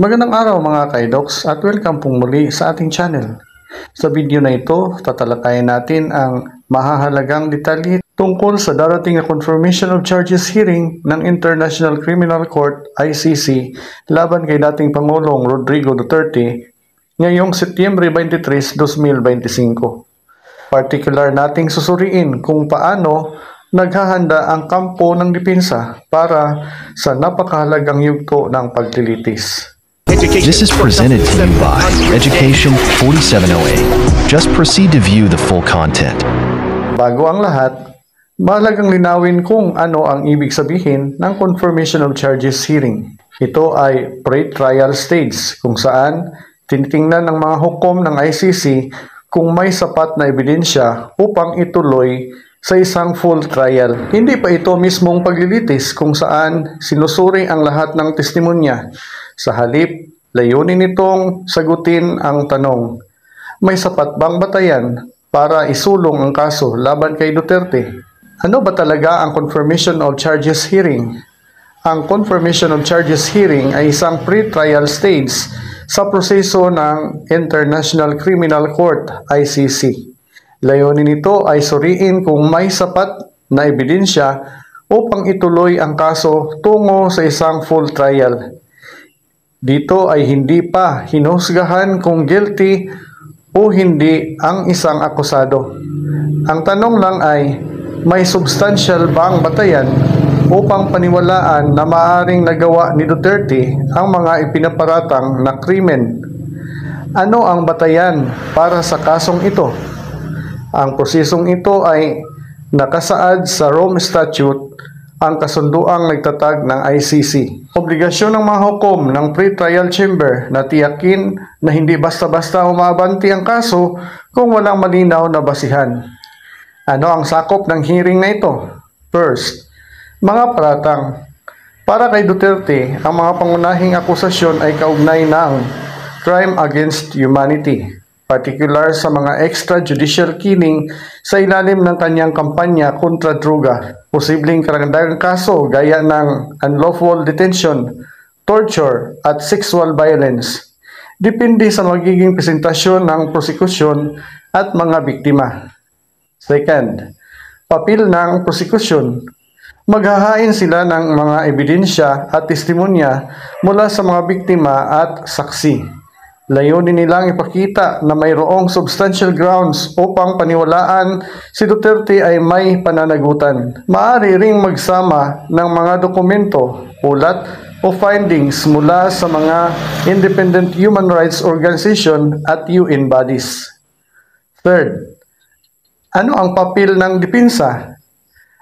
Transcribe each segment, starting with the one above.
Magandang araw mga kaidoks at welcome pong muli sa ating channel. Sa video na ito, tatalakayin natin ang mahahalagang detalye tungkol sa darating na confirmation of charges hearing ng International Criminal Court ICC laban kay dating Pangulong Rodrigo Duterte ngayong Setyembre 23, 2025. Particular nating susuriin kung paano naghahanda ang kampo ng depensa para sa napakahalagang yugto ng paglilitis. This is presented to you by Education 4708. Just proceed to view the full content. Bago ang lahat, mahalagang linawin kung ano ang ibig sabihin ng confirmation of charges hearing. Ito ay pre-trial stage kung saan tinitingnan ng mga hukom ng ICC kung may sapat na ebidensya upang ituloy sa isang full trial. Hindi pa ito mismong paglilitis kung saan sinusuri ang lahat ng testimonya. Sa halip, layunin nitong sagutin ang tanong, may sapat bang batayan para isulong ang kaso laban kay Duterte? Ano ba talaga ang confirmation of charges hearing? Ang confirmation of charges hearing ay isang pre-trial stage sa proseso ng International Criminal Court ICC. Layunin nito ay suriin kung may sapat na ebidensya upang ituloy ang kaso tungo sa isang full trial. Dito ay hindi pa hinusgahan kung guilty o hindi ang isang akusado. Ang tanong lang ay, may substantial bang batayan upang paniwalaan na maaaring nagawa ni Duterte ang mga ipinaparatang na krimen? Ano ang batayan para sa kasong ito? Ang prosesong ito ay nakasaad sa Rome Statute, ang kasunduang nagtatag ng ICC. Obligasyon ng mga hukom ng pre-trial chamber na tiyakin na hindi basta-basta umabanti ang kaso kung walang malinaw na basihan. Ano ang sakop ng hearing na ito? First, mga paratang. Para kay Duterte, ang mga pangunahing akusasyon ay kaugnay ng crime against humanity, particular sa mga extrajudicial killing sa ilalim ng kanyang kampanya kontra droga, posibleng karagdagang kaso gaya ng unlawful detention, torture, at sexual violence. Depende sa magiging presentasyon ng prosekusyon at mga biktima. Second, papel ng prosekusyon. Maghahain sila ng mga ebidensya at testimonya mula sa mga biktima at saksi. Layunin nilang ipakita na mayroong substantial grounds upang paniwalaan si Duterte ay may pananagutan. Maaari ring magsama ng mga dokumento, ulat o findings mula sa mga independent human rights organization at UN bodies. Third, ano ang papel ng depensa?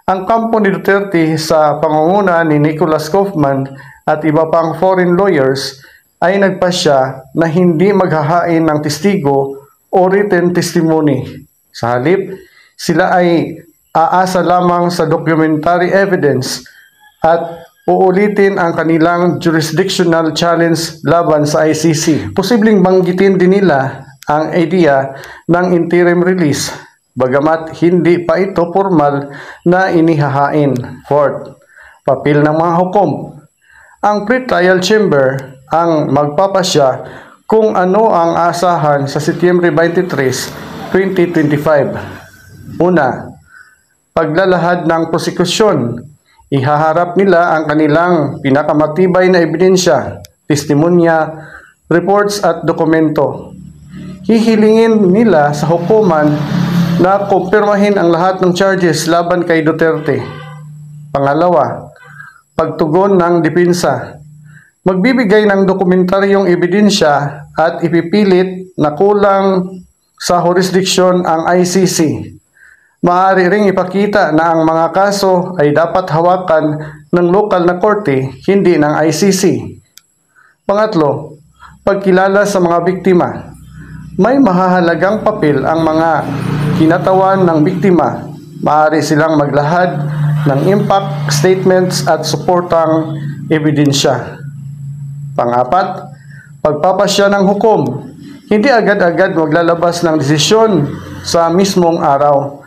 Ang kampo ni Duterte sa pangunguna ni Nicholas Kaufman at iba pang foreign lawyers ay nagpasya na hindi maghahain ng testigo o written testimony. Sa halip, sila ay aasa lamang sa documentary evidence at uulitin ang kanilang jurisdictional challenge laban sa ICC. Posibleng banggitin din nila ang idea ng interim release, bagamat hindi pa ito formal na inihahain. Fourth, papel ng mga hukom. Ang pre-trial chamber ang magpapasya kung ano ang asahan sa Setyembre 23, 2025. Una, paglalahad ng prosekusyon. Ihaharap nila ang kanilang pinakamatibay na ebidensya, testimonya, reports at dokumento. Hihilingin nila sa hukuman na kumpirmahin ang lahat ng charges laban kay Duterte. Pangalawa, pagtugon ng depensa. Magbibigay ng dokumentaryong ebidensya at ipipilit na kulang sa jurisdiksyon ang ICC. Maaari ring ipakita na ang mga kaso ay dapat hawakan ng lokal na korte, hindi ng ICC. Pangatlo, pagkilala sa mga biktima. May mahahalagang papel ang mga kinatawan ng biktima. Maaari silang maglahad ng impact statements at suportang ebidensya. Pangapat, pagpapasya ng hukom. Hindi agad-agad maglalabas ng desisyon sa mismong araw.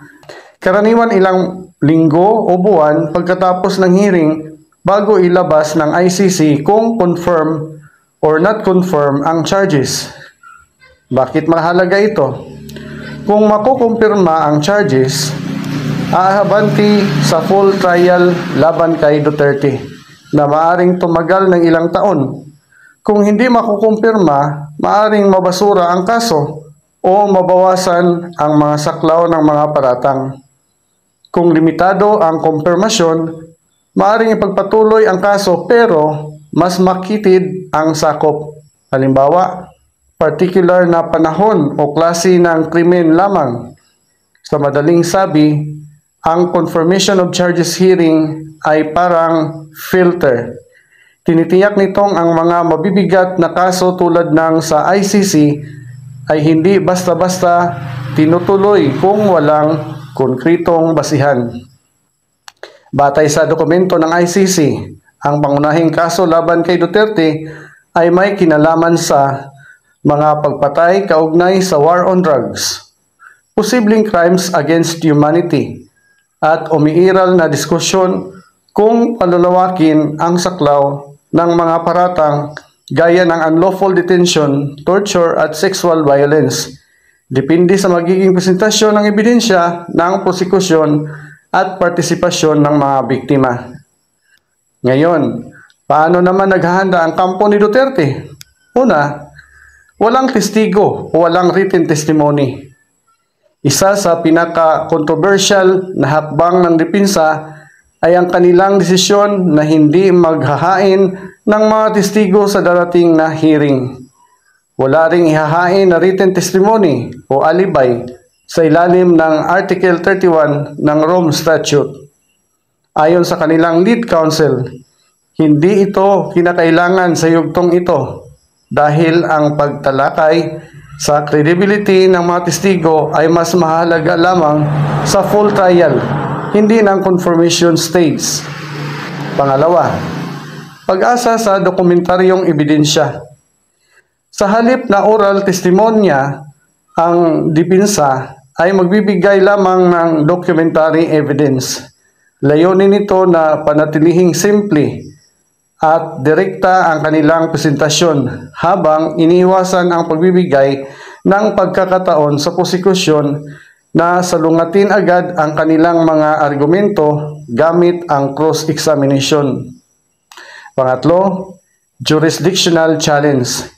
Karaniwan ilang linggo o buwan pagkatapos ng hearing bago ilabas ng ICC kung confirm or not confirm ang charges. Bakit mahalaga ito? Kung makukumpirma ang charges, aahabanti sa full trial laban kay Duterte na maaring tumagal ng ilang taon. Kung hindi makukumpirma, maaring mabasura ang kaso o mabawasan ang mga saklaw ng mga paratang. Kung limitado ang kumpirmasyon, maaring ipagpatuloy ang kaso pero mas makitid ang sakop. Halimbawa, particular na panahon o klase ng krimen lamang. Sa madaling sabi, ang confirmation of charges hearing ay parang filter. Tinitiyak nitong ang mga mabibigat na kaso tulad ng sa ICC ay hindi basta-basta tinutuloy kung walang konkretong basihan. Batay sa dokumento ng ICC, ang pangunahing kaso laban kay Duterte ay may kinalaman sa mga pagpatay kaugnay sa war on drugs, posibleng crimes against humanity, at umiiral na diskusyon kung palulawakin ang saklaw ng mga paratang gaya ng unlawful detention, torture at sexual violence. Depende sa magiging presentasyon ng ebidensya ng prosekusyon at partisipasyon ng mga biktima. Ngayon, paano naman naghahanda ang kampo ni Duterte? Una, walang testigo o walang written testimony. Isa sa pinaka-controversial na hakbang ng depensa ay ang kanilang desisyon na hindi maghahain ng mga testigo sa darating na hearing. Wala ring ihahain na written testimony o alibay sa ilalim ng Article 31 ng Rome Statute. Ayon sa kanilang lead counsel, hindi ito kinakailangan sa yugtong ito dahil ang pagtalakay sa credibility ng mga testigo ay mas mahalaga lamang sa full trial, hindi ng confirmation stage. Pangalawa, pag-asa sa dokumentaryong ebidensya. Sa halip na oral testimonya, ang depensa ay magbibigay lamang ng documentary evidence. Layunin nito na panatilihing simple at direkta ang kanilang presentasyon habang iniiwasan ang pagbibigay ng pagkakataon sa prosekusyon na salungatin agad ang kanilang mga argumento gamit ang cross-examination. Pangatlo, jurisdictional challenge.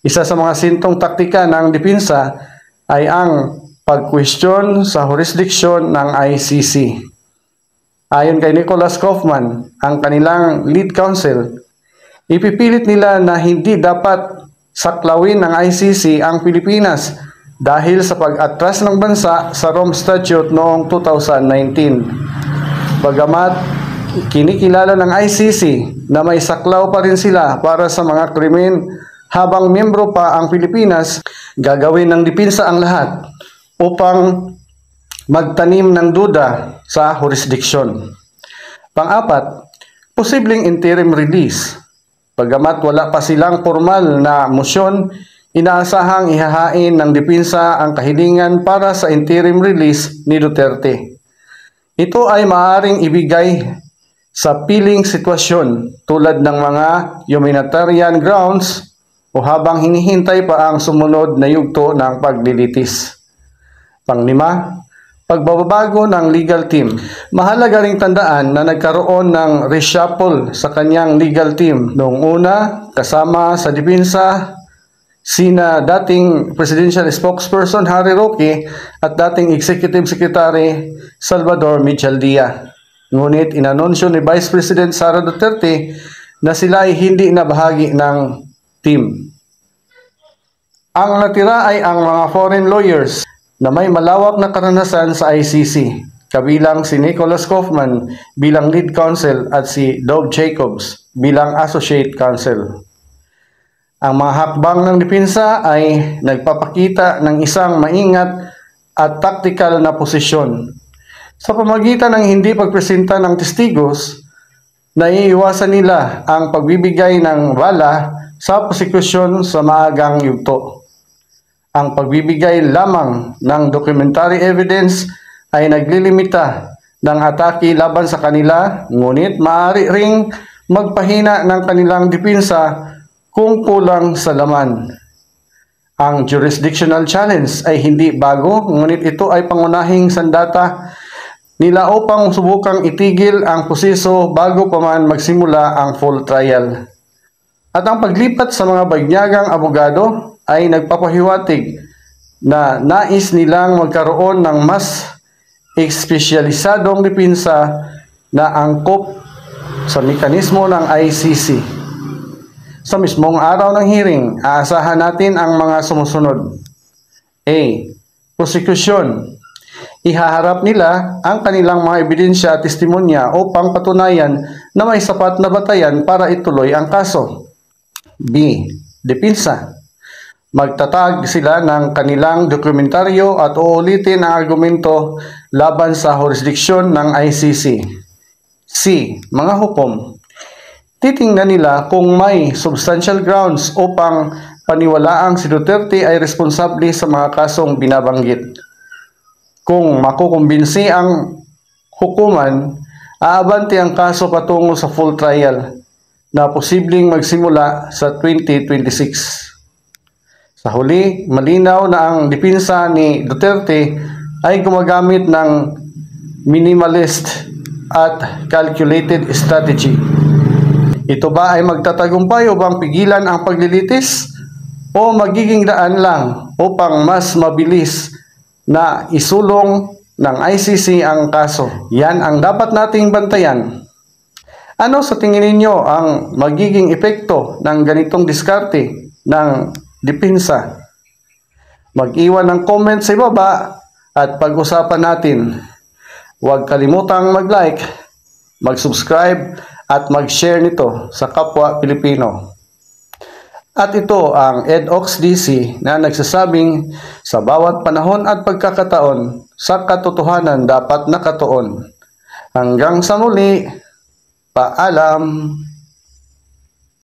Isa sa mga sintong taktika ng depensa ay ang pag-question sa jurisdiction ng ICC. Ayon kay Nicholas Kaufman, ang kanilang lead counsel, ipipilit nila na hindi dapat saklawin ng ICC ang Pilipinas dahil sa pag-atras ng bansa sa Rome Statute noong 2019. Bagamat kinikilala ng ICC na may saklaw pa rin sila para sa mga krimen habang miyembro pa ang Pilipinas, gagawin ng depensa ang lahat upang magtanim ng duda sa jurisdiction. Pang-apat, posibleng interim release. Bagamat wala pa silang formal na motion, inaasahang ihahain ng depensa ang kahilingan para sa interim release ni Duterte. Ito ay maaaring ibigay sa piling sitwasyon tulad ng mga humanitarian grounds o habang hinihintay pa ang sumunod na yugto ng paglilitis. Panglima, pagbabago ng legal team. Mahalaga ring tandaan na nagkaroon ng reshuffle sa kanyang legal team. Noong una, kasama sa depensa, sina dating Presidential Spokesperson Harry Roque at dating Executive Secretary Salvador Michaldia. Ngunit inanunsyo ni Vice President Sara Duterte na sila ay hindi na bahagi ng team. Ang natira ay ang mga foreign lawyers na may malawak na karanasan sa ICC, kabilang si Nicholas Kaufman bilang lead counsel at si Dov Jacobs bilang associate counsel. Ang mga hakbang ng depensa ay nagpapakita ng isang maingat at tactical na posisyon. Sa pamagitan ng hindi pagpresenta ng testigos, naiiwasan nila ang pagbibigay ng bala sa prosekusyon sa maagang yugto. Ang pagbibigay lamang ng documentary evidence ay naglilimita ng atake laban sa kanila, ngunit maaari ring magpahina ng kanilang depensa kung kulang sa laman. Ang jurisdictional challenge ay hindi bago, ngunit ito ay pangunahing sandata nila upang subukang itigil ang proseso bago pa man magsimula ang full trial. At ang paglipat sa mga banyagang abogado ay nagpapahiwatig na nais nilang magkaroon ng mas espesyalisadong depensa na angkop sa mekanismo ng ICC. Sa mismong araw ng hearing, aasahan natin ang mga sumusunod. A. Prosecution. Ihaharap nila ang kanilang mga ebidensya at testimonya upang patunayan na may sapat na batayan para ituloy ang kaso. B. Depensa. Magtatag sila ng kanilang dokumentaryo at uulitin ang argumento laban sa jurisdiksyon ng ICC. C. Mga hukom. Titingnan nila kung may substantial grounds upang paniwalaang si Duterte ay responsable sa mga kasong binabanggit. Kung makukumbinsi ang hukuman, aabante ang kaso patungo sa full trial na posibleng magsimula sa 2026. Sa huli, malinaw na ang depensa ni Duterte ay gumagamit ng minimalist at calculated strategy. Ito ba ay magtatagumpay upang pigilan ang paglilitis o magiging daan lang upang mas mabilis na isulong ng ICC ang kaso? Yan ang dapat nating bantayan. Ano sa tingin ninyo ang magiging epekto ng ganitong diskarte ng depensa? Mag-iwan ng comment sa ibaba at pag-usapan natin. Huwag kalimutang mag-like, mag-subscribe at mag-share nito sa kapwa Pilipino. At ito ang EDOXDC na nagsasabing sa bawat panahon at pagkakataon sa katotohanan dapat nakatuon. Hanggang sa muli, paalam!